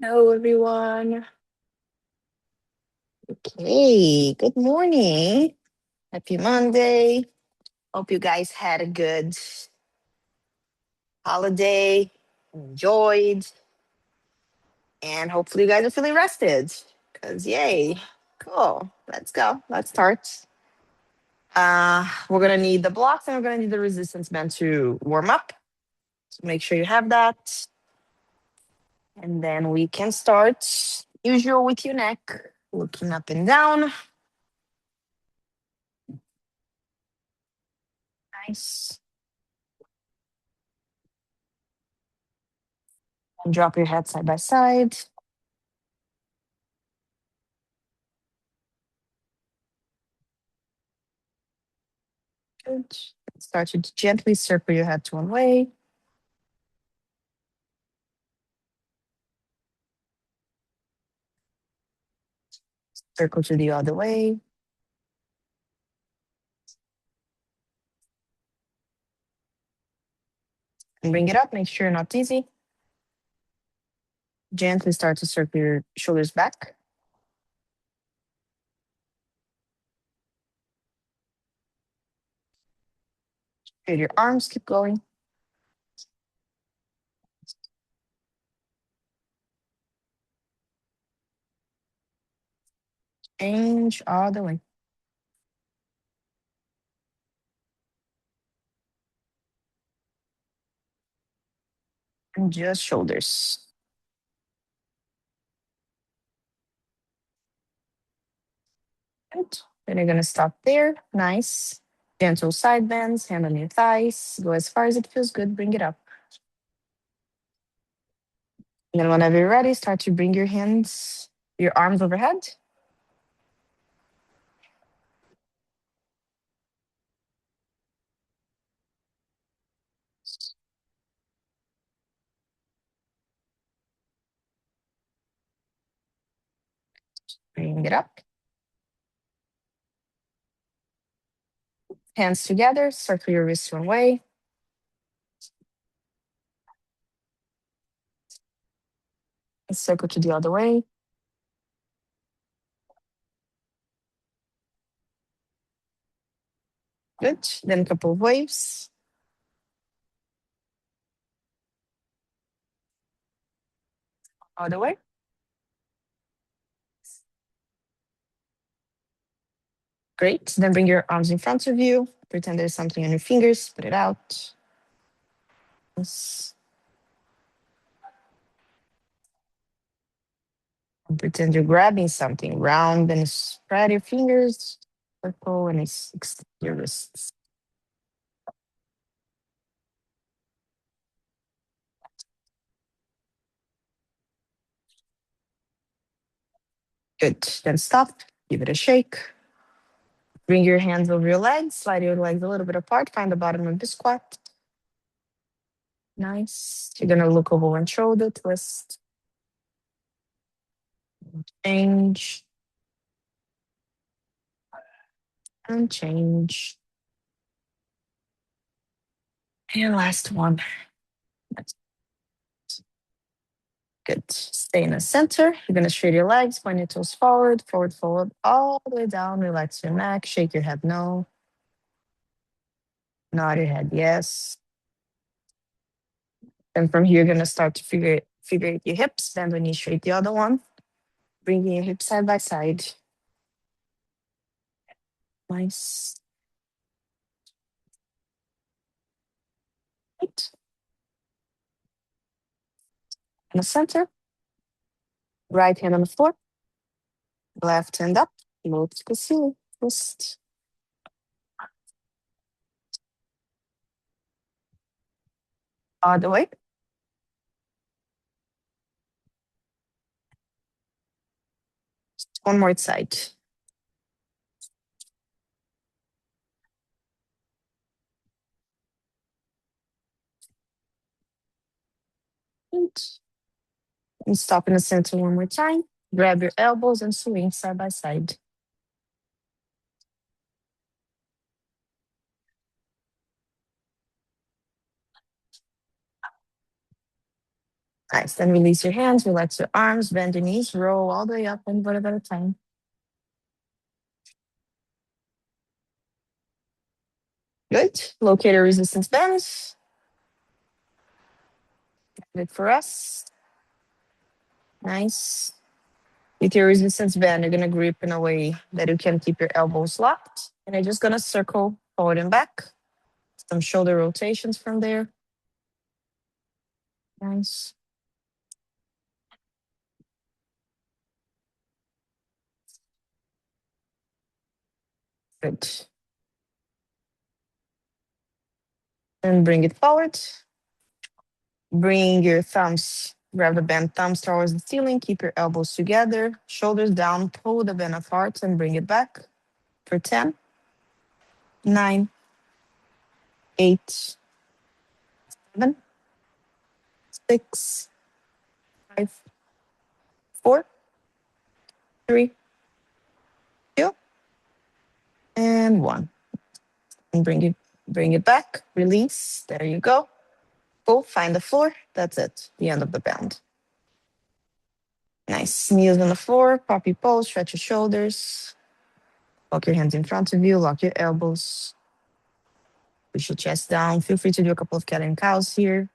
Hello, everyone. Okay, good morning. Happy Monday. Hope you guys had a good holiday, enjoyed, and hopefully you guys are feeling rested. Because, yay, cool. Let's go. Let's start. We're going to need the blocks and we're going to need the resistance band to warm up. So make sure you have that. And then we can start. Usual with your neck, looking up and down. Nice. And drop your head side by side. Good. Start to gently circle your head to one way. Circle to the other way. And bring it up. Make sure you're not dizzy. Gently start to circle your shoulders back. Straight your arms. Keep going. Change all the way. And just shoulders. Good. Then you're going to stop there. Nice. Gentle side bends. Hand on your thighs. Go as far as it feels good. Bring it up. And then whenever you're ready, start to bring your hands, your arms overhead. Bring it up. Hands together. Circle your wrists one way. And circle to the other way. Good. Then a couple of waves. Other way. Great. Then bring your arms in front of you. Pretend there's something on your fingers. Put it out. Yes. And pretend you're grabbing something round and spread your fingers. Circle and extend your wrists. Good. Then stop. Give it a shake. Bring your hands over your legs. Slide your legs a little bit apart. Find the bottom of the squat. Nice. You're going to look over one shoulder, twist, change, and change. And last one. That's good. Stay in the center. You're going to straighten your legs, point your toes forward, forward, forward, all the way down. Relax your neck. Shake your head no. Nod your head yes. And from here, you're going to start to figure out your hips. Bend the knee straight the other one. Bringing your hips side by side. Nice. Right. In the center. Right hand on the floor. Left hand up. Low to the ceiling. Twist. Other way. One more side. Good. And stop in the center one more time. Grab your elbows and swing side by side. Nice. Then release your hands, relax your arms, bend your knees, roll all the way up, one foot at a time. Good. Locator resistance bends. Good for us. Nice. With your resistance band, you're going to grip in a way that you can keep your elbows locked. And you're just going to circle forward and back. Some shoulder rotations from there. Nice. Good. And bring it forward. Bring your thumbs, grab the bent thumbs towards the ceiling. Keep your elbows together, shoulders down, pull the bend apart and bring it back for 10, 9, 8, 7, 6, 5, 4, 3, 2, and 1. And bring it back, release. There you go. Go find the floor. That's it. The end of the bend. Nice. Knees on the floor, puppy pose, stretch your shoulders. Walk your hands in front of you, lock your elbows. Push your chest down. Feel free to do a couple of cat and cows here.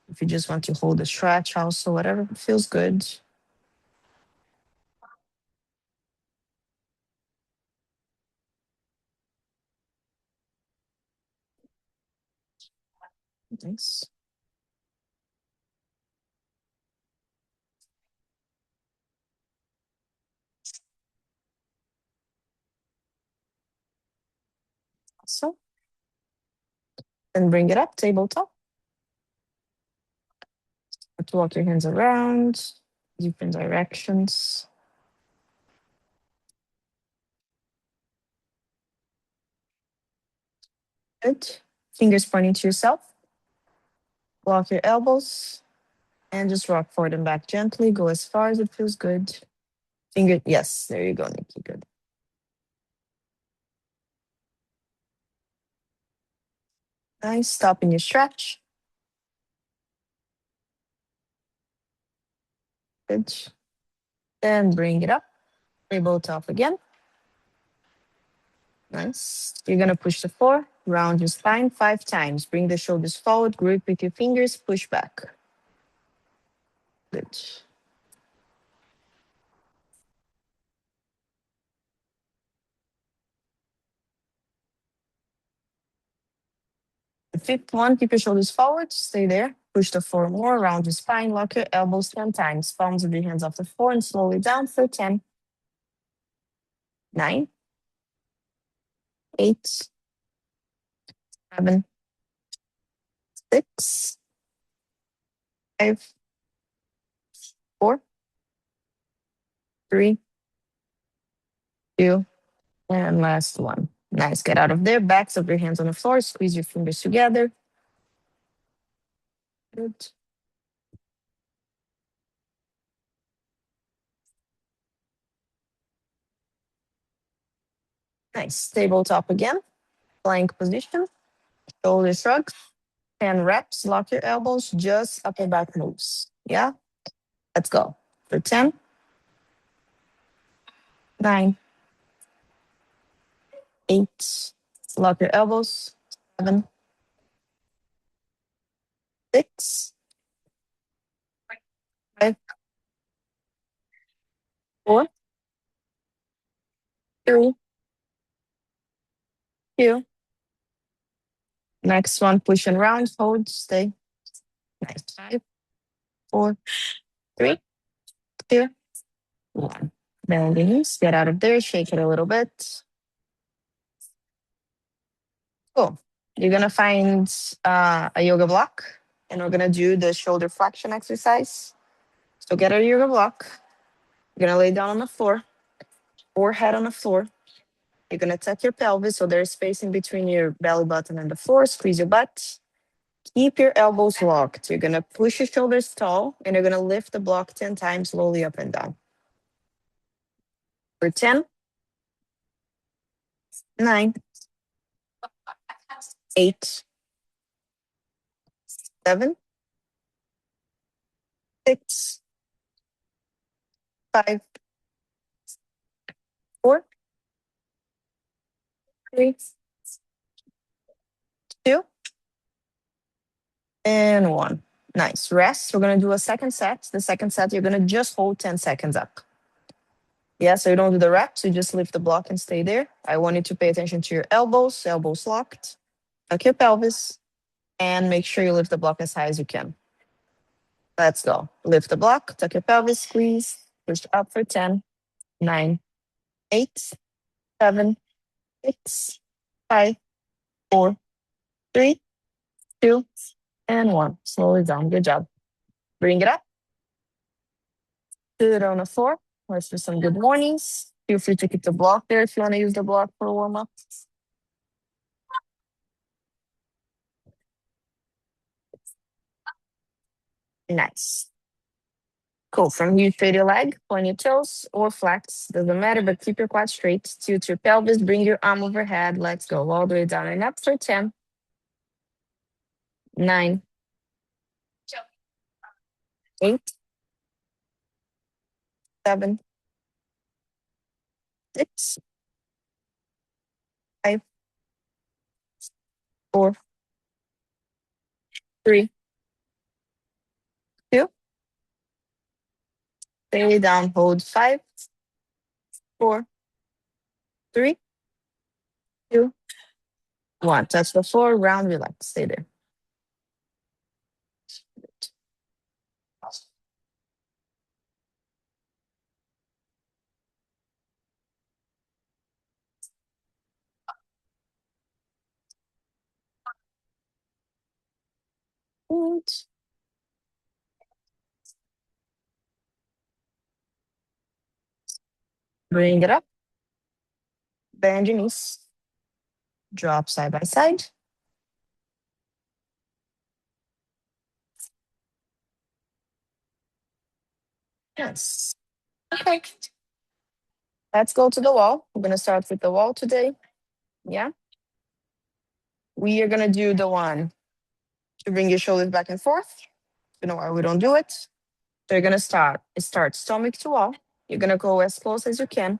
If you just want to hold a stretch, also, whatever feels good. Nice. So, then bring it up, tabletop. To walk your hands around, different directions. Good. Fingers pointing to yourself. Lock your elbows and just rock forward and back gently. Go as far as it feels good. Finger, yes, there you go, Nikki. Good. Nice. Stop in your stretch. Good. Then bring it up. Tabletop again. Nice. You're going to push the floor, round your spine 5 times. Bring the shoulders forward, grip with your fingers, push back. Good. The fifth one, keep your shoulders forward, stay there. Push the floor more, round your spine, lock your elbows 10 times. Palms of your hands off the floor and slowly down for 10, 9, 8, 7, 6, 5, 4, 3, 2, and last one. Nice. Get out of there. Backs of your hands on the floor. Squeeze your fingers together. Good. Nice. Tabletop again. Plank position. Shoulder shrugs. 10 reps. Lock your elbows. Just upper back moves. Yeah? Let's go. For 10, 9, 8. Lock your elbows. 7, 6, 5, 4, 3, 2. Next one, push and round. Hold. Stay. Nice. 5, 4, 3, 2, 1. Bend the knees. Get out of there. Shake it a little bit. Cool. You're going to find a yoga block, and we're going to do the shoulder flexion exercise. So get a yoga block. You're going to lay down on the floor, or head on the floor. You're going to tuck your pelvis so there's space in between your belly button and the floor. Squeeze your butt. Keep your elbows locked. You're going to push your shoulders tall, and you're going to lift the block 10 times slowly up and down. For 10, 9, 8, 7, 6, 5, 4, 3, 2, and 1. Nice. Rest. We're going to do a second set. The second set, you're going to just hold 10 seconds up. Yeah, so you don't do the reps, you just lift the block and stay there. I want you to pay attention to your elbows, elbows locked. Tuck your pelvis and make sure you lift the block as high as you can. Let's go. Lift the block, tuck your pelvis, squeeze, push up for 10, 9, 8, 7, 6, 5, 4, 3, 2, and 1. Slowly down. Good job. Bring it up. Sit it on the floor. Let's do some good mornings. Feel free to keep the block there if you want to use the block for a warm up. Nice. Cool. From here, straight your leg, point your toes, or flex. Doesn't matter, but keep your quad straight. Tilt your pelvis, bring your arm overhead. Let's go all the way down and up for 10, 9, 8, 7, 6, 5, 4, 3, 2. Stay down, hold 5, 4, 3, 2, 1. Touch the floor, round, relax. Stay there. Good. Bring it up, bend your knees, drop side by side. Yes. Okay. Let's go to the wall. We're going to start with the wall today. Yeah. We are going to do the one to bring your shoulders back and forth. You know why we don't do it? So you're gonna start stomach to wall. You're gonna go as close as you can.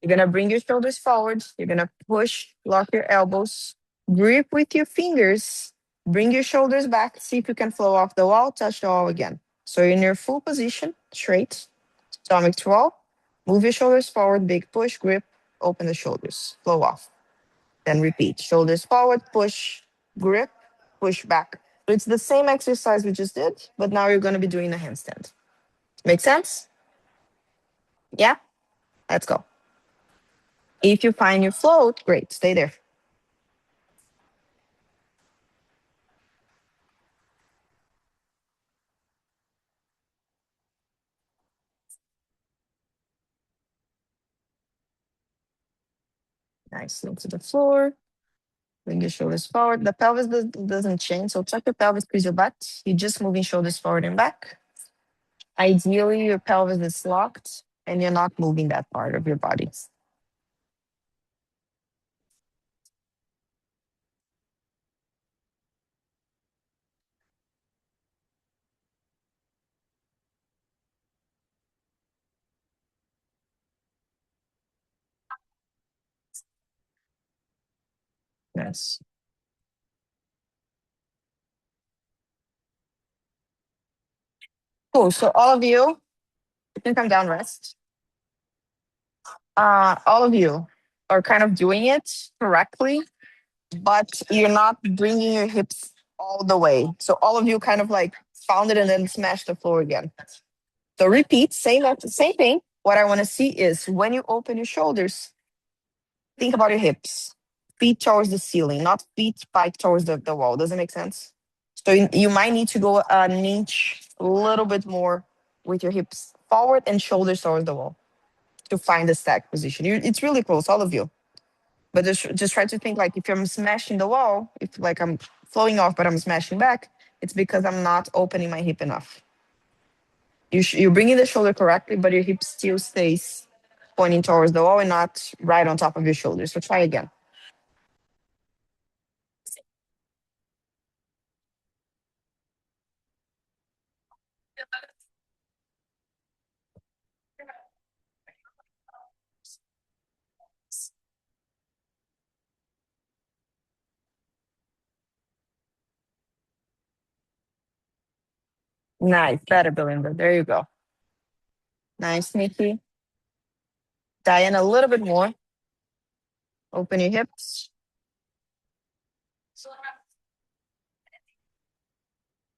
You're gonna bring your shoulders forward. You're gonna push, lock your elbows, grip with your fingers. Bring your shoulders back. See if you can flow off the wall. Touch the wall again. So you're in your full position, straight, stomach to wall. Move your shoulders forward. Big push, grip. Open the shoulders. Flow off. Then repeat. Shoulders forward, push, grip, push back. So it's the same exercise we just did, but now you're going to be doing a handstand. Make sense? Yeah? Let's go. If you find your float, great. Stay there. Nice. Look to the floor. Bring your shoulders forward. The pelvis doesn't change, so tuck your pelvis, squeeze your butt. You're just moving shoulders forward and back. Ideally, your pelvis is locked and you're not moving that part of your body. Yes. Cool. So all of you can come down, rest. All of you are kind of doing it correctly, but you're not bringing your hips all the way. So all of you kind of like found it and then smash the floor again. So repeat, same thing. What I want to see is when you open your shoulders, think about your hips, feet towards the ceiling, not feet spiked towards the wall. Does it make sense? So you might need to go an inch, a little bit more with your hips forward and shoulders towards the wall to find the stack position. It's really close, all of you. But just try to think like if I'm smashing the wall, if like I'm flowing off, but I'm smashing back, it's because I'm not opening my hip enough. You're bringing the shoulder correctly, but your hip still stays pointing towards the wall and not right on top of your shoulder. So try again. Nice. Better, Belinda. There you go. Nice, Nikki. Diane, a little bit more. Open your hips.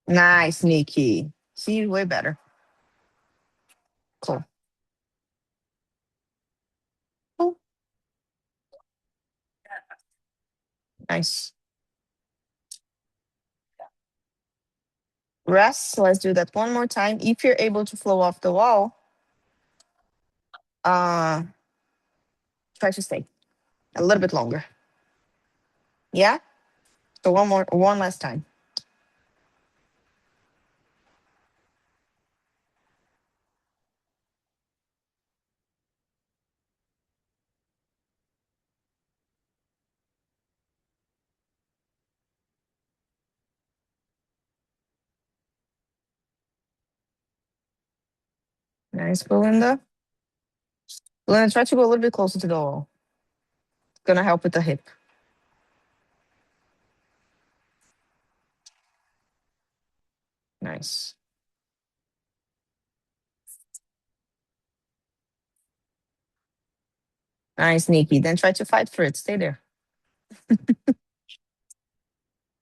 Nice, Nikki. See, way better. Cool. Cool. Nice. Rest. Let's do that one more time. If you're able to flow off the wall, uh, try to stay a little bit longer. Yeah? So one last time. Nice, Belinda. Belinda, try to go a little bit closer to the wall. It's gonna help with the hip. Nice. Nice, Nikki. Then try to fight for it. Stay there.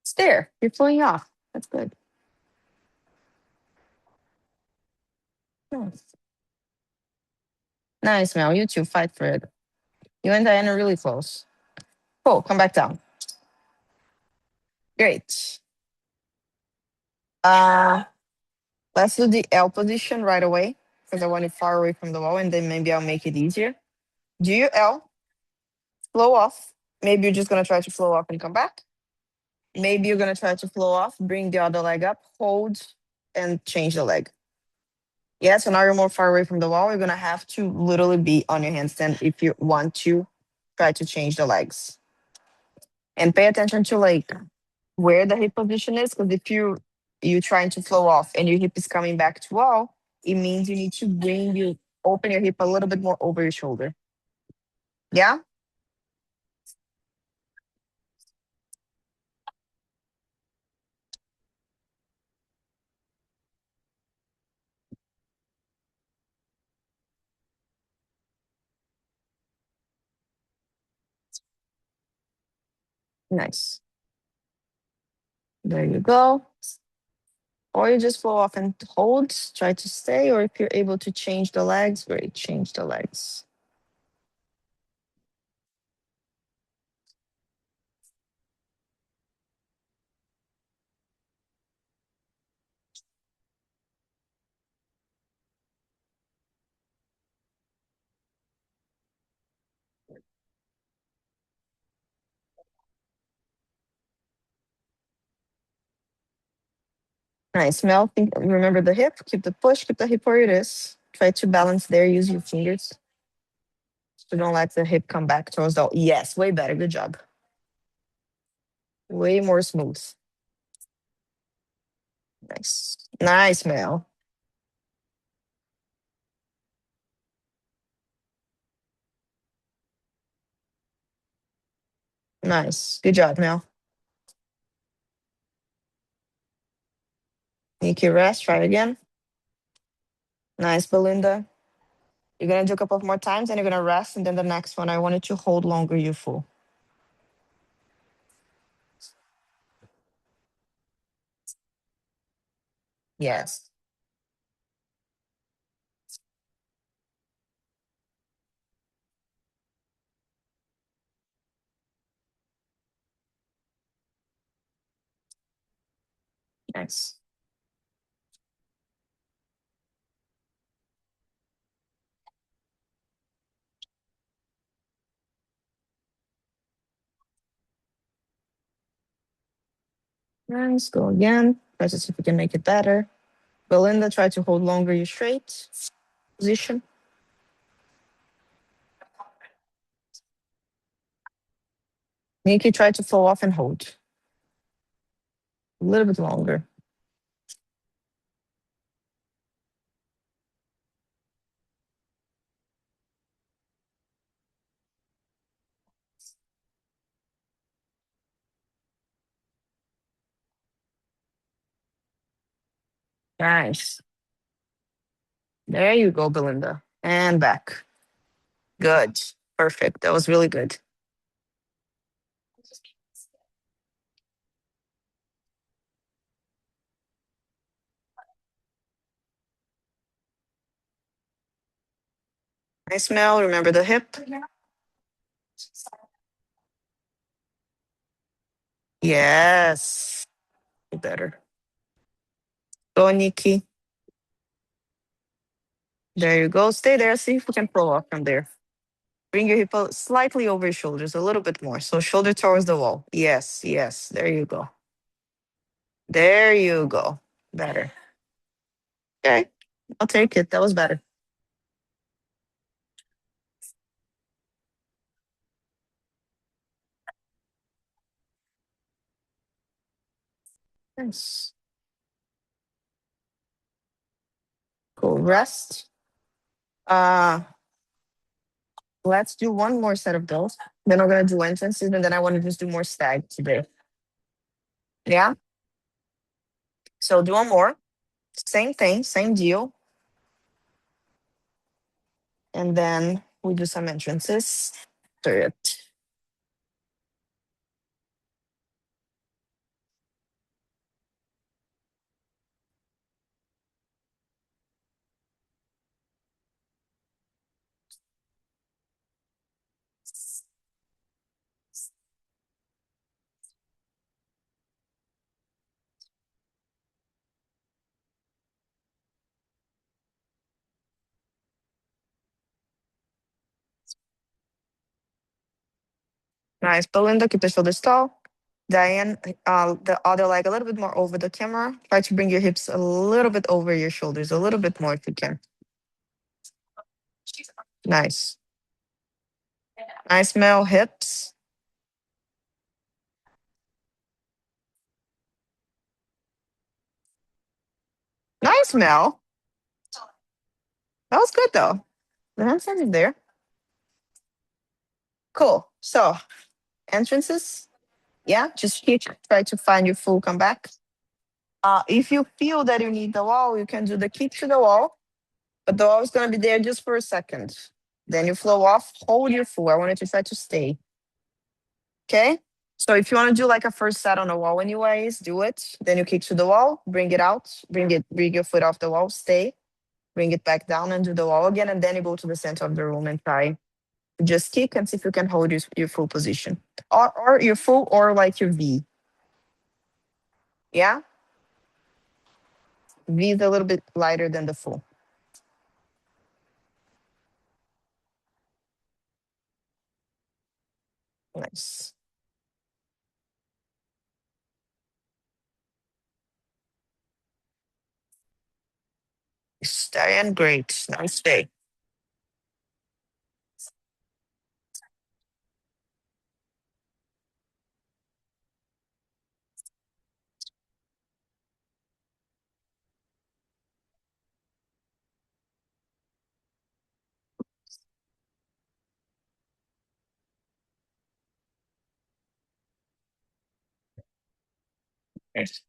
It's there. You're flowing off. That's good. Nice. Nice, Mel. You too. Fight for it. You and Diana are really close. Cool. Come back down. Great. Uh, let's do the L position right away because I want it far away from the wall and then maybe I'll make it easier. Do your L, flow off. Maybe you're just going to try to flow up and come back. Maybe you're going to try to flow off, bring the other leg up, hold, and change the leg. Yeah, so now you're more far away from the wall. You're going to have to literally be on your handstand if you want to try to change the legs. And pay attention to like where the hip position is, because if you trying to flow off and your hip is coming back to wall, it means you need to open your hip a little bit more over your shoulder. Yeah? Nice. There you go. Or you just flow off and hold, try to stay, or if you're able to change the legs, great, change the legs. Nice. Mel, remember the hip, keep the push, keep the hip where it is. Try to balance there, use your fingers. So don't let the hip come back towards the, yes, way better, good job. Way more smooth. Nice. Nice, Mel. Nice. Good job, Mel. Nikki, rest. Try again. Nice, Belinda. You're gonna do a couple of more times and you're gonna rest, and then the next one I wanted to hold longer, you full. Yes. Nice. Nice. Go again. Try to see if we can make it better. Belinda, try to hold longer your straight position. Nikki, try to fall off and hold. A little bit longer. Nice. There you go, Belinda. And back. Good. Perfect. That was really good. Nice smell. Remember the hip? Yes. Better. Go, Nikki. There you go. Stay there. See if we can pull off from there. Bring your hip slightly over your shoulders, a little bit more. So shoulder towards the wall. Yes, yes. There you go. There you go. Better. Okay. I'll take it. That was better. Nice. Cool. Rest. Uh, let's do one more set of those. Then we're gonna do entrances, and then I want to just do more stag today. Yeah. So do one more. Same thing, same deal. And then we do some entrances. Third. Nice. Belinda, keep the shoulders tall. Diane, the other leg a little bit more over the camera. Try to bring your hips a little bit over your shoulders, a little bit more if you can. Nice. Nice, Mel. Hips. Nice, Mel. That was good though. The handstand is there. Cool. So entrances. Yeah, just keep try to find your full comeback. If you feel that you need the wall, you can do the kick to the wall, but the wall is gonna be there just for a second. Then you flow off, hold your full. I want you to try to stay. Okay. So if you want to do like a first set on the wall anyways, do it. Then you kick to the wall, bring it out, bring your foot off the wall, stay, bring it back down and do the wall again. And then you go to the center of the room and try to just kick and see if you can hold your full position. Or your full or like your V. Yeah? V is a little bit lighter than the full. Nice. Diane, great. Nice day. Nice.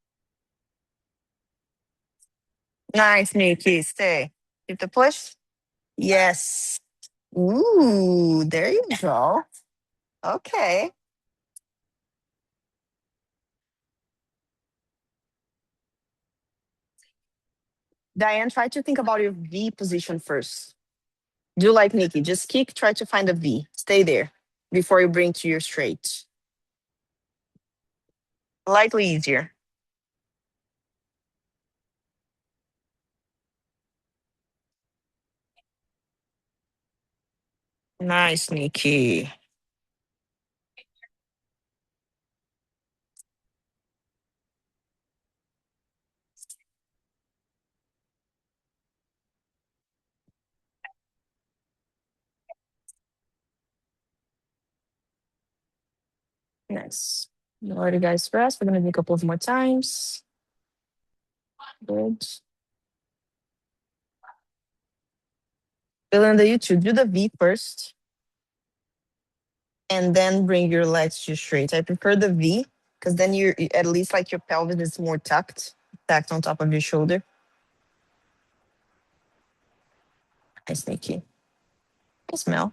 Nice, Nikki. Stay. Keep the push. Yes. Ooh, there you go. Okay. Diane, try to think about your V position first. Do like Nikki, just kick, try to find a V. Stay there before you bring to your straight. Slightly easier. Nice, Nikki. Nice. Let you guys rest. We're gonna do a couple of more times. Good. Belinda, you two do the V first and then bring your legs to straight. I prefer the V because then you're at least like your pelvis is more tucked on top of your shoulder. Nice, Nikki. I smell.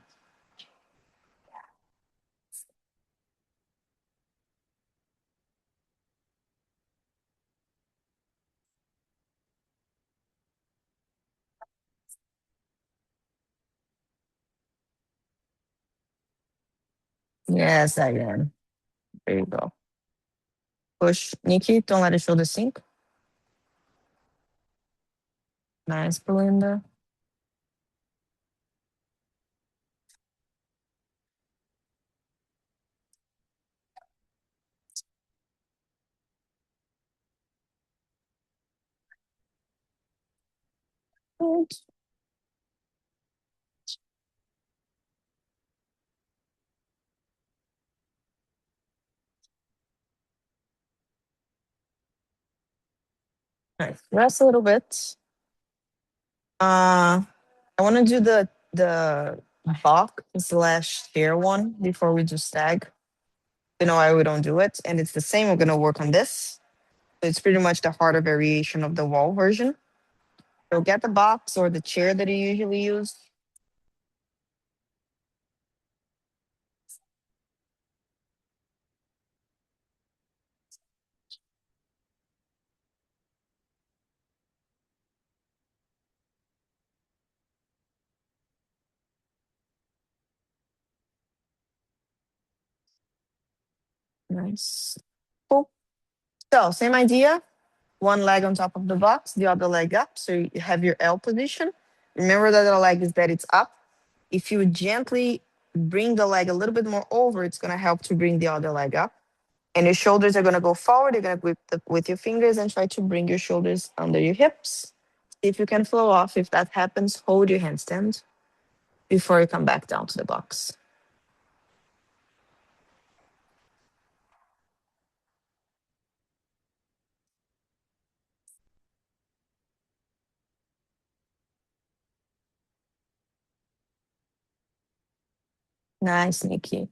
Yes, Diane. There you go. Push, Nikki. Don't let your shoulder sink. Nice, Belinda. Good. Nice. Rest a little bit. I want to do the box slash chair one before we do stag. You know why we don't do it, and it's the same. We're gonna work on this. So it's pretty much the harder variation of the wall version. So get the box or the chair that you usually use. Nice. Cool. So same idea. One leg on top of the box, the other leg up. So you have your L position. Remember that the leg is that it's up. If you gently bring the leg a little bit more over, it's gonna help to bring the other leg up. And your shoulders are gonna go forward. You're gonna grip with your fingers and try to bring your shoulders under your hips. If you can flow off, if that happens, hold your handstand before you come back down to the box. Nice, Nikki.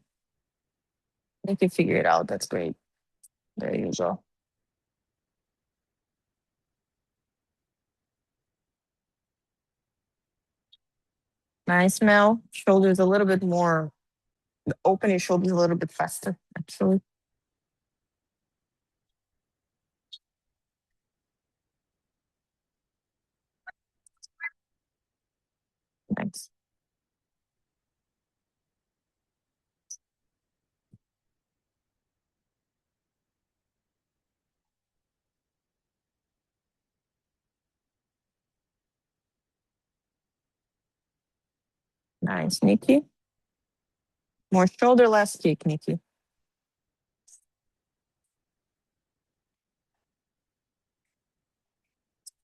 Nikki, figure it out. That's great. There you go. Nice, Mel. Shoulders a little bit more. Open your shoulders a little bit faster, actually. Nice. Nice, Nikki. More shoulder, less kick, Nikki.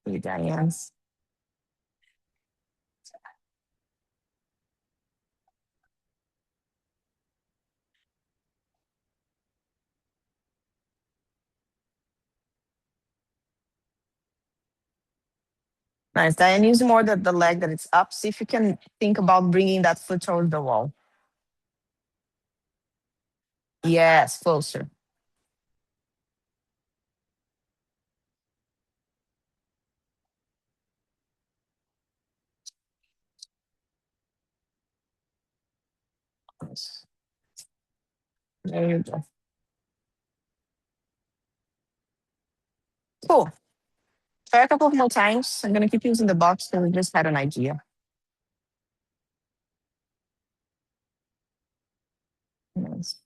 You Diane's. Nice. Diane, use more the leg that it's up. See if you can think about bringing that foot towards the wall. Yes, closer. Nice. There you go. Cool. Try a couple of more times. I'm gonna keep using the box because we just had an idea. Nice.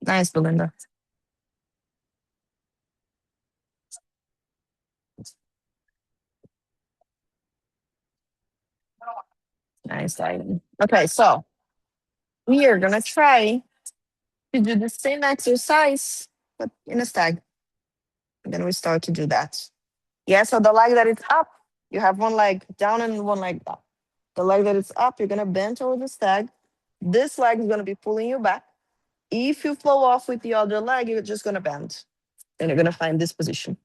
Nice, Belinda. Nice, Diane. Okay, so we are gonna try to do the same exercise, but in a stag. And then we start to do that. Yeah, so the leg that is up, you have one leg down and one leg up. The leg that is up, you're gonna bend towards the stag. This leg is gonna be pulling you back. If you flow off with the other leg, you're just gonna bend. Then you're gonna find this position.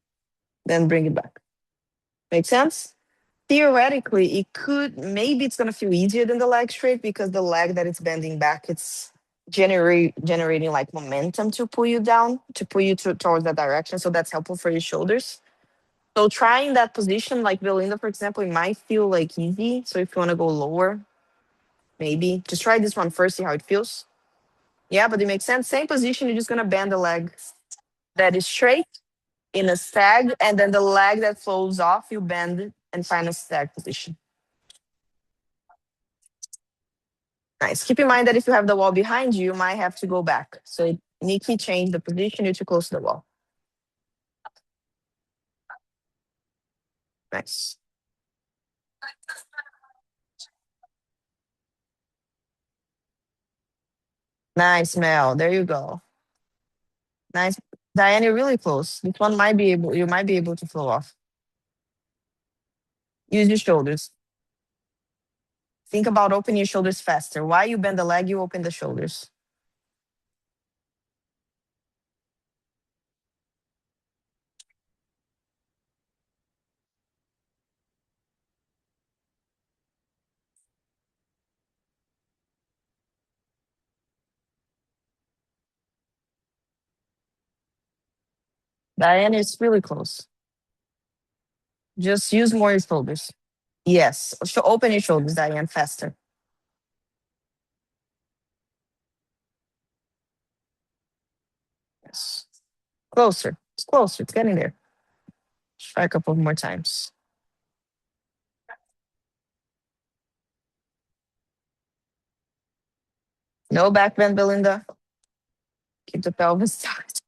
Then bring it back. Make sense? Theoretically, it could, maybe it's gonna feel easier than the leg straight because the leg that it's bending back, it's generating like momentum to pull you down, to pull you towards that direction. So that's helpful for your shoulders. So trying that position, like Belinda, for example, it might feel like easy. So if you want to go lower, maybe just try this one first, see how it feels. Yeah, but it makes sense. Same position, you're just gonna bend the leg that is straight in a stag, and then the leg that flows off, you bend and find a stag position. Nice. Keep in mind that if you have the wall behind you, you might have to go back. So Nikki, change the position, you're too close to the wall. Nice. Nice, Mel. There you go. Nice. Diane, you're really close. This one might be able, you might be able to flow off. Use your shoulders. Think about opening your shoulders faster. Why you bend the leg, you open the shoulders. Diane is really close. Just use more your shoulders. Yes. Open your shoulders, Diane, faster. Yes. Closer. It's closer. It's getting there. Try a couple more times. No back bend, Belinda. Keep the pelvis tight.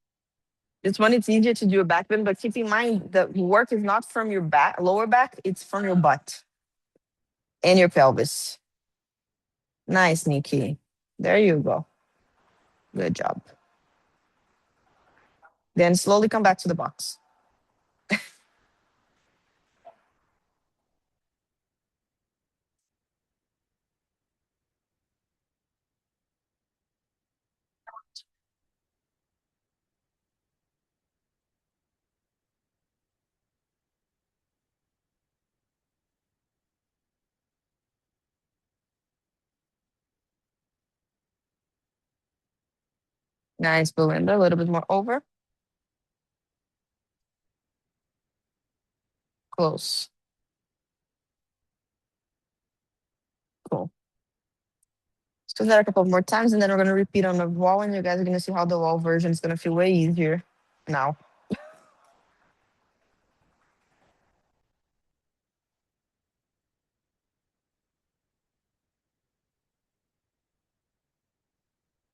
This one, it's easier to do a back bend, but keep in mind the work is not from your back, lower back, it's from your butt and your pelvis. Nice, Nikki. There you go. Good job. Then slowly come back to the box. Nice, Belinda. A little bit more over. Close. Cool. Let's do that a couple more times, and then we're going to repeat on the wall, and you guys are going to see how the wall version is going to feel way easier now.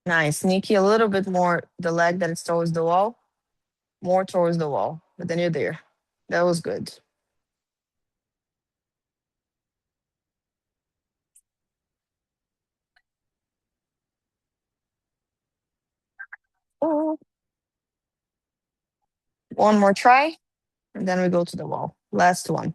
Nice. Nikki, a little bit more the leg that is towards the wall, more towards the wall, but then you're there. That was good. Oh. One more try, and then we go to the wall. Last one.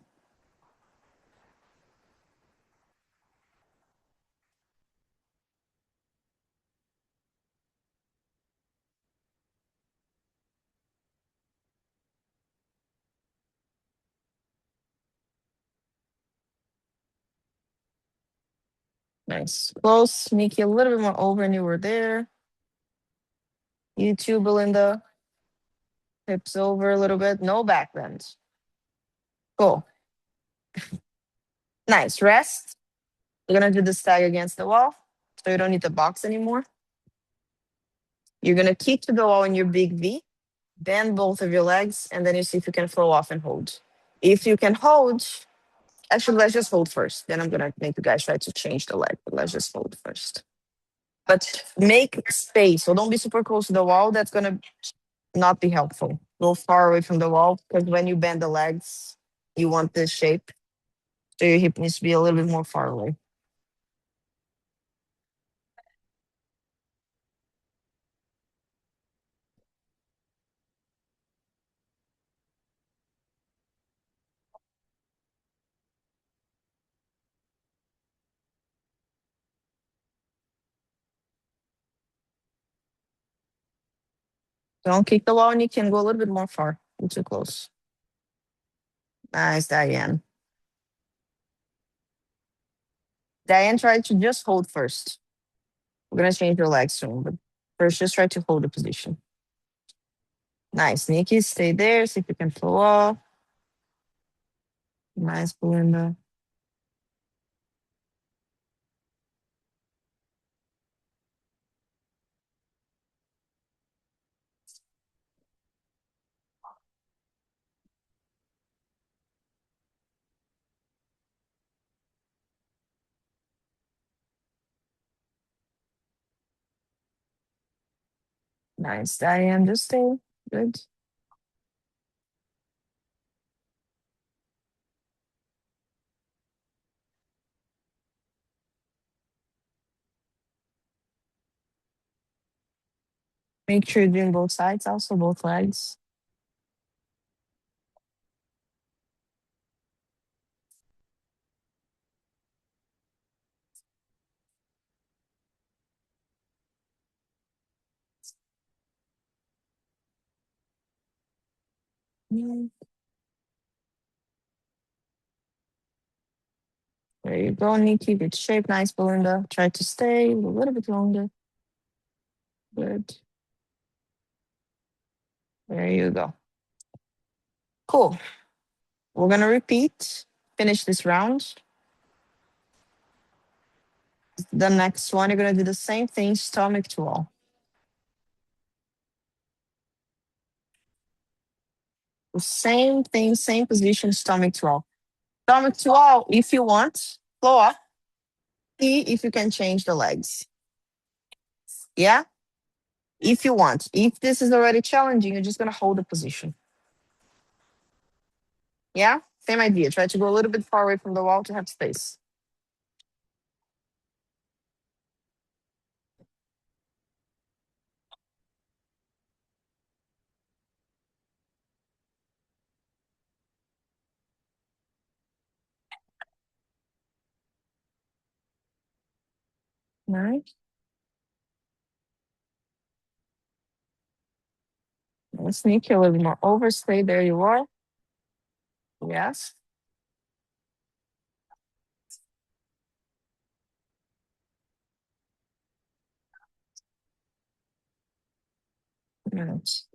Nice. Close. Nikki, a little bit more over, and you were there. You too, Belinda. Hips over a little bit. No back bend. Cool. Nice. Rest. You're going to do the stag against the wall, so you don't need the box anymore. You're going to kick to the wall in your big V, bend both of your legs, and then you see if you can flow off and hold. If you can hold, actually, let's just hold first. Then I'm going to make you guys try to change the leg, but let's just hold first. But make space. So don't be super close to the wall. That's going to not be helpful. Go far away from the wall, because when you bend the legs, you want this shape. So your hip needs to be a little bit more far away. Don't kick the wall, and you can go a little bit more far. You're too close. Nice, Diane. Diane, try to just hold first. We're going to change your legs soon, but first just try to hold the position. Nice. Nikki, stay there. See if you can flow off. Nice, Belinda. Nice, Diane. Just stay. Good. Make sure you're doing both sides, also both legs. Mm, there you go, Nikki. Good shape. Nice, Belinda. Try to stay a little bit longer. Good. There you go. Cool. We're going to repeat, finish this round. The next one, you're going to do the same thing, stomach to wall. The same thing, same position, stomach to wall. Stomach to wall, if you want, flow up. See if you can change the legs. Yeah? If you want. If this is already challenging, you're just going to hold the position. Yeah? Same idea. Try to go a little bit far away from the wall to have space. Nice. Sneak you a little more over. Stay there you are. Yes. Nice.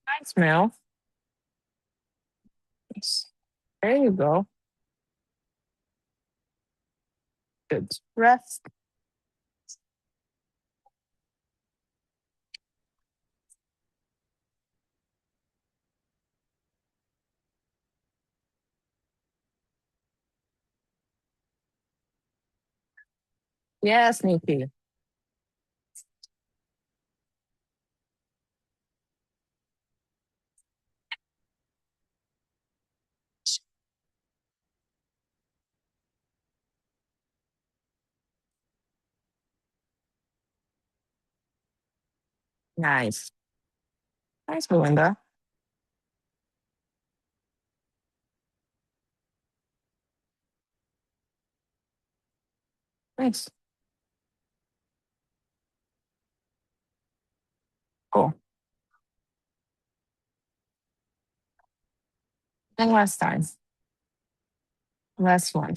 Nice, Mel. Yes. There you go. Good. Rest. Yes, Nikki. Nice. Nice, Belinda. Nice. Cool. And last time. Last one.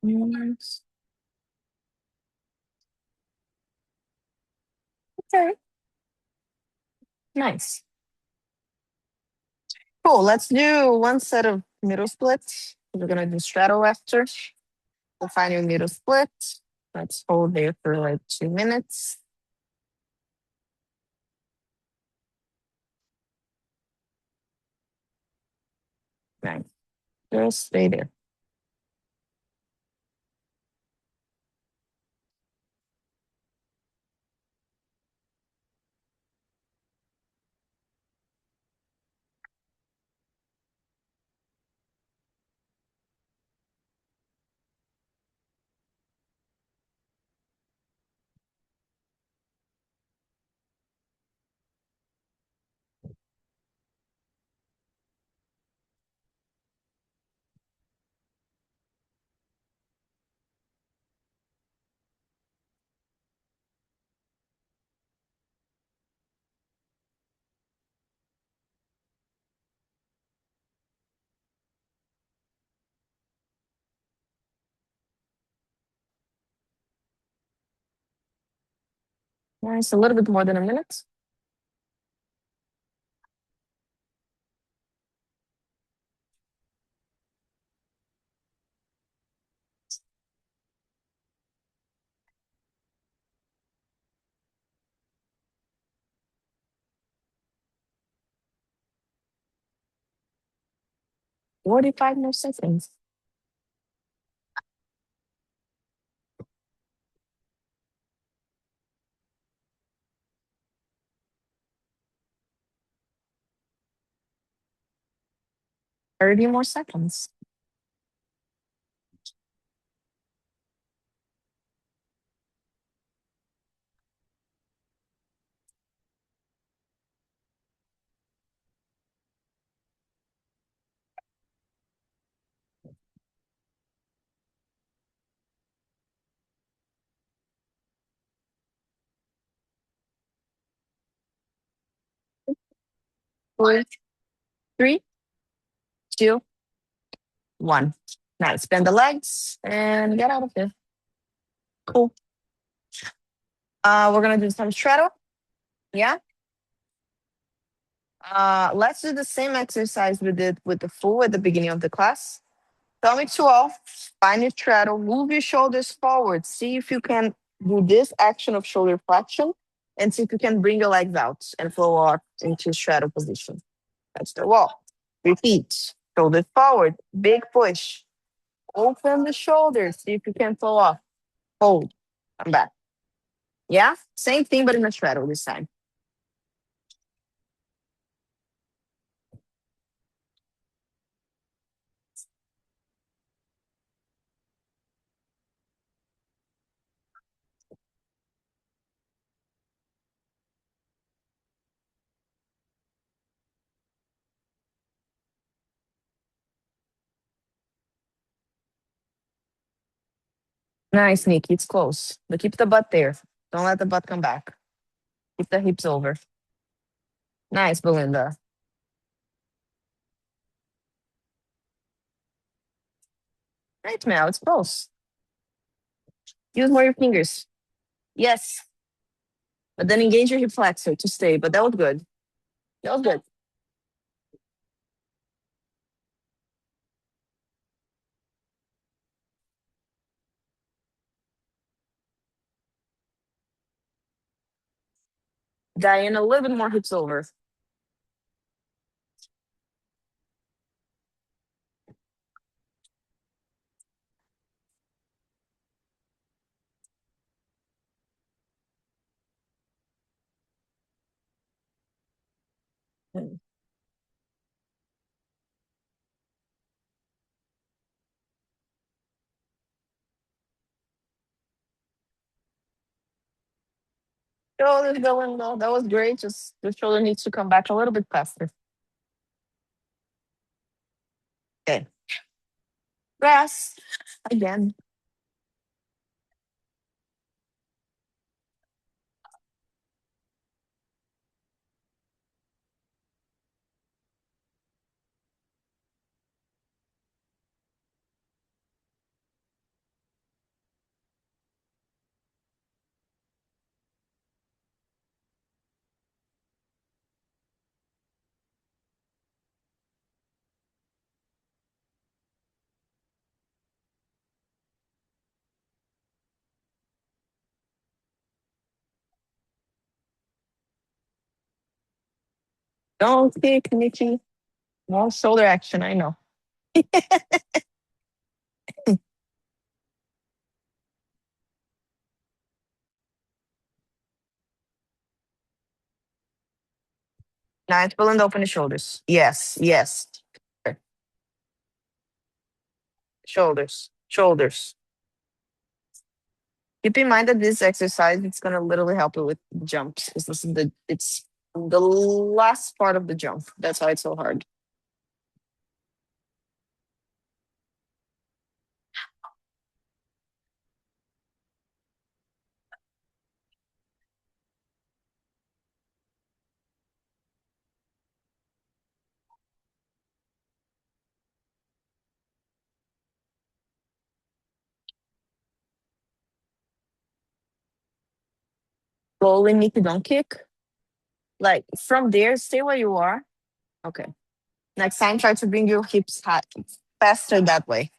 Nice. Okay. Nice. Cool. Let's do one set of middle splits. We're gonna do straddle after. We'll find your middle split. Let's hold there for like 2 minutes. Nice. Just stay there. Nice. A little bit more than a minute. 45 more seconds. 30 more seconds. 4, 3, 2, 1. Now spin the legs and get out of here. Cool. We're gonna do some straddle. Yeah. Let's do the same exercise we did with the full at the beginning of the class. Tell me to all. Find your straddle. Move your shoulders forward. See if you can do this action of shoulder flexion, and see if you can bring your legs out and flow up into straddle position. That's the wall. Repeat. Shoulders forward. Big push. Open the shoulders. See if you can flow off. Hold. Come back. Yeah? Same thing, but in a straddle this time. Nice, Nikki. It's close. But keep the butt there. Don't let the butt come back. Keep the hips over. Nice, Belinda. Right, Mel. It's close. Use more your fingers. Yes. But then engage your hip flexor to stay. But that was good. That was good. Diane, a little bit more hips over. Shoulders, Belinda. That was great. Just the shoulder needs to come back a little bit faster. Okay. Rest. Again. Don't kick, Nikki. More shoulder action, I know. Nice, Belinda, open the shoulders. Yes, yes. Shoulders, shoulders. Keep in mind that this exercise it's gonna literally help you with jumps. It's the last part of the jump. That's why it's so hard. Slowly, Nikki, don't kick. Like from there, stay where you are. Okay. Next time, try to bring your hips high, faster that way.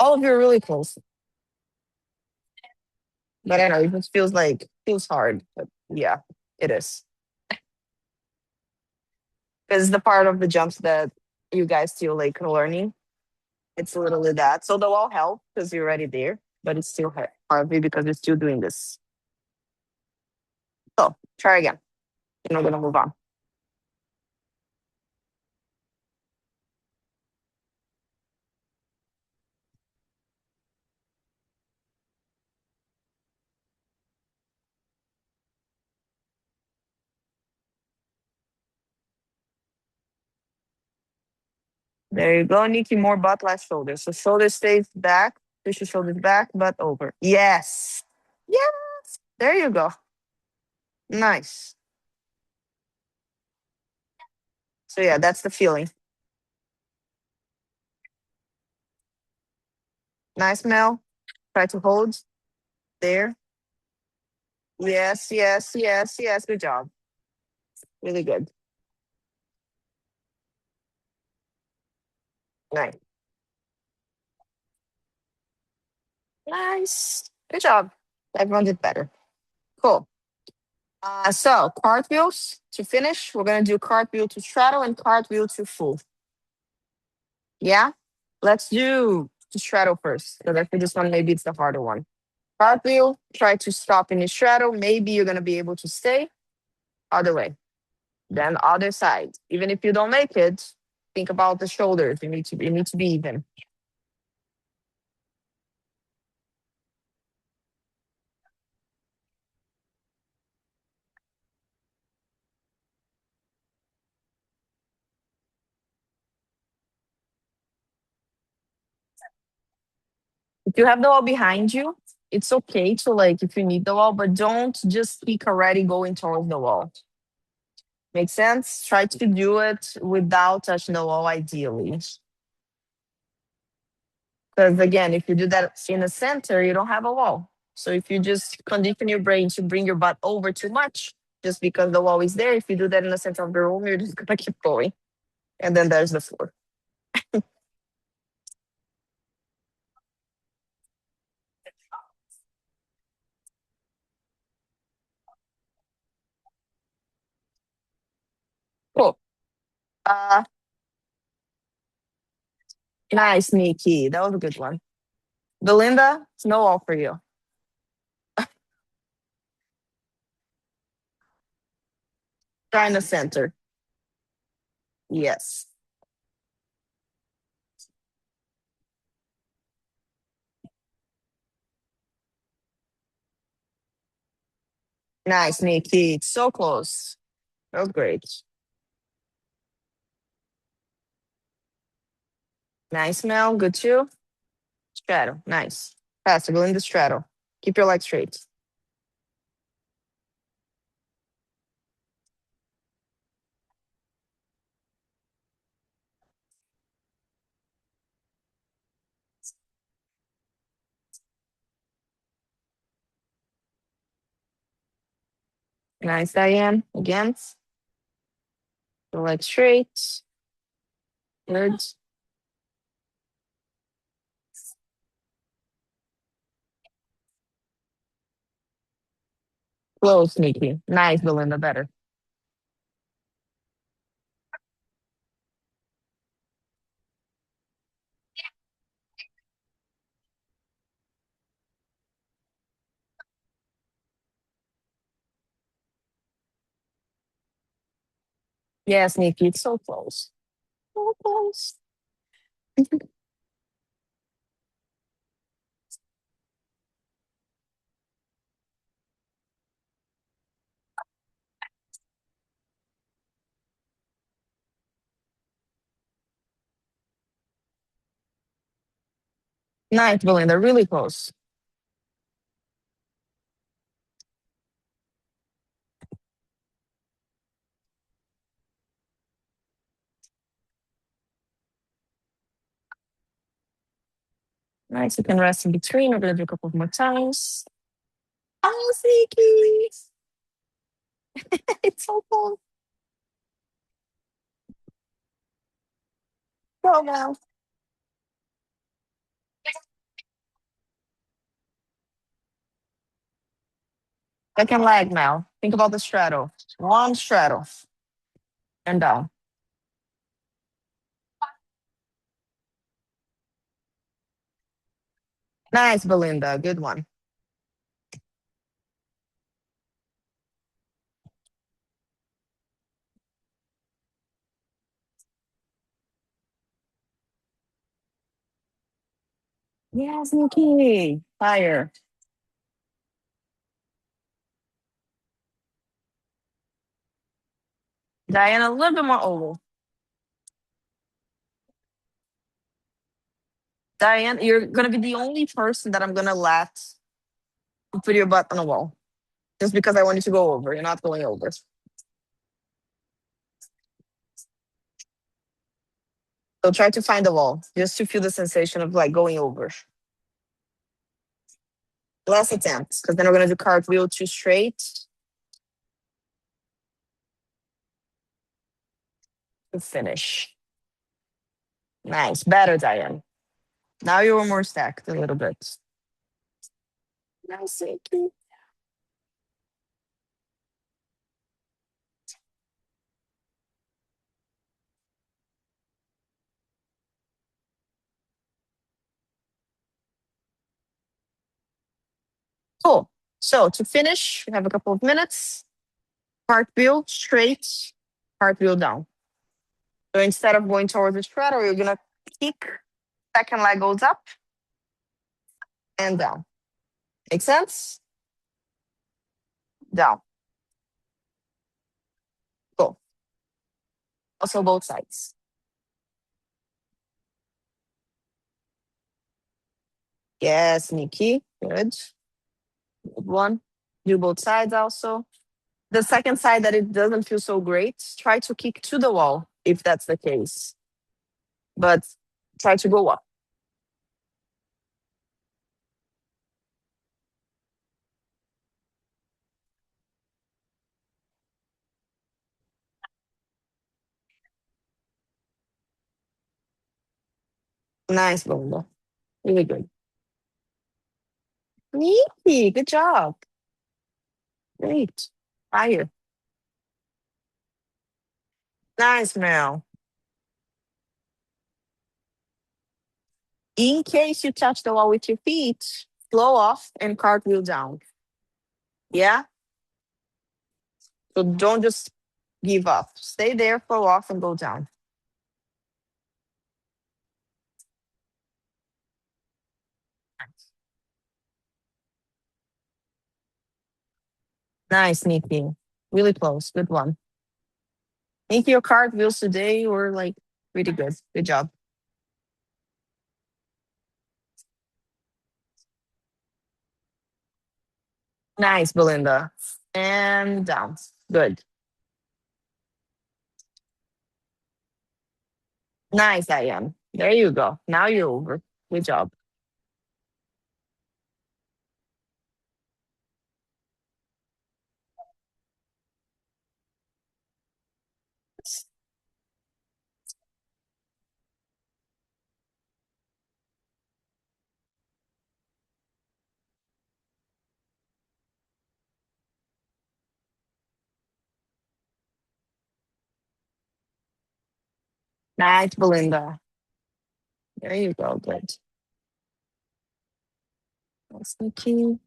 All of you are really close, but I know it just feels hard. But yeah, it is because the part of the jumps that you guys still like learning. It's literally that. So they'll all help because you're already there, but it's still hard because you're still doing this. So try again. And we're gonna move on. There you go, Nikki. More butt, less shoulders. So shoulder stays back, push your shoulders back, butt over. Yes. Yes. There you go. Nice. So yeah, that's the feeling. Nice, Mel. Try to hold there. Yes, yes, yes, yes. Good job. Really good. Nice. Nice. Good job. Everyone did better. Cool. So cartwheels to finish. We're gonna do cartwheel to straddle and cartwheel to full. Yeah. Let's do to straddle first. Because I think this one maybe it's the harder one. Cartwheel. Try to stop in the straddle. Maybe you're gonna be able to stay. Other way. Then other side. Even if you don't make it, think about the shoulders. You need to be even. If you have the wall behind you, it's okay to like if you need the wall, but don't just peek already going towards the wall. Make sense? Try to do it without touching the wall, ideally. Because again, if you do that in the center, you don't have a wall. So if you just condition your brain to bring your butt over too much, just because the wall is there, if you do that in the center of the room, you're just gonna keep going. And then there's the floor. Cool. Uh nice, Nikki. That was a good one. Belinda, it's no wall for you. Try in the center. Yes. Nice, Nikki. It's so close. That was great. Nice, Mel. Good too. Straddle. Nice. Faster. Go in the straddle. Keep your legs straight. Nice, Diane. Again. The legs straight. Good. Close, Nikki. Nice, Belinda. Better. Yes, Nikki. It's so close. So close. Nice, Belinda. Really close. Nice. You can rest in between. We're going to do a couple more times. Oh, sneaky. It's so cool. Go now. Second leg now. Think about the straddle. One straddle and down. Nice, Belinda. Good one. Yes, Nikki. Fire. Diane, a little bit more oval. Diane, you're gonna be the only person that I'm gonna let put your butt on a wall. Just because I want you to go over. You're not going over. So try to find the wall. Just to feel the sensation of like going over. Last attempt, because then we're gonna do cartwheel two straight to finish. Nice. Better, Diane. Now you're more stacked a little bit. Nice, thank you. Cool. So to finish, we have a couple of minutes. Cartwheel straight, cartwheel down. So instead of going towards the straddle, you're gonna kick, second leg goes up and down. Make sense? Down. Cool. Also both sides. Yes, Nikki. Good. Good one. Do both sides also. The second side that it doesn't feel so great, try to kick to the wall if that's the case. But try to go up. Nice, Belinda. Really good. Nikki, good job. Great. Fire. Nice, Mel. In case you touch the wall with your feet, flow off and cartwheel down. Yeah? So don't just give up. Stay there, flow off, and go down. Nice, Nikki. Really close. Good one. I think your cartwheels today were like really good. Good job. Nice, Belinda. And down. Good. Nice, Diane. There you go. Now you're over. Good job. Nice, Belinda. There you go. Good. That's the key.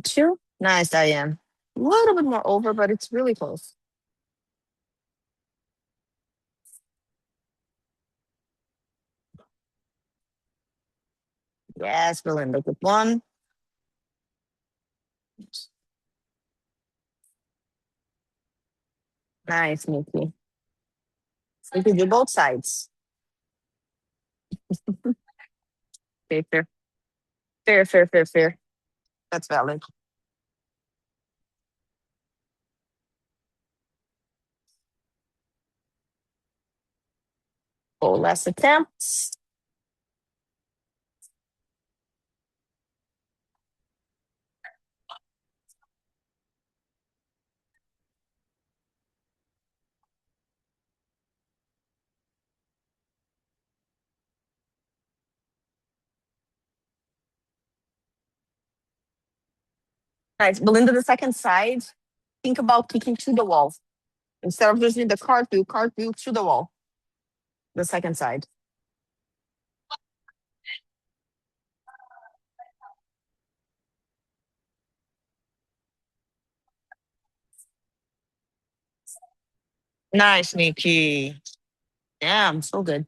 Two. Nice, Diane. A little bit more over, but it's really close. Yes, Belinda. Good one. Nice, Nikki. You can do both sides. Fair, fair. Fair, fair, fair, fair. That's valid. Oh, last attempt. Nice. Belinda, the second side, think about kicking to the wall. Instead of just doing the cartwheel to the wall. The second side. Nice, Nikki. Yeah, I'm so good.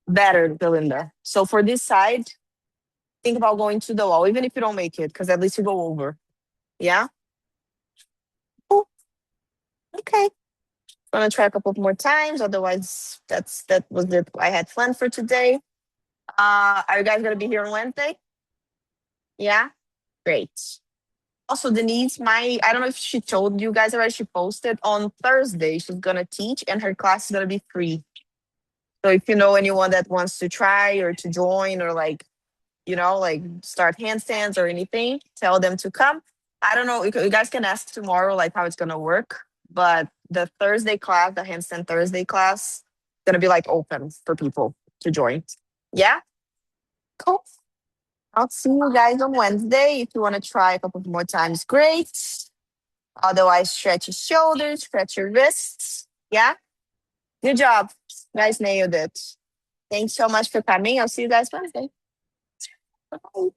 Better, Belinda. So for this side, think about going to the wall, even if you don't make it, because at least you go over. Yeah? Oh, okay. Gonna try a couple more times. Otherwise, that was it I had planned for today. Are you guys gonna be here on Wednesday? Yeah? Great. Also, Denise, I don't know if she told you guys already, she posted on Thursday. She's gonna teach and her class is gonna be free. So if you know anyone that wants to try or to join or like, like start handstands or anything, tell them to come. I don't know. You guys can ask tomorrow like how it's gonna work. But the Thursday class, the handstand Thursday class, gonna be like open for people to join. Yeah, cool. I'll see you guys on Wednesday. If you want to try a couple more times, great. Otherwise, stretch your shoulders, stretch your wrists. Yeah, good job. You guys nailed it. Thanks so much for coming. I'll see you guys Wednesday. Bye.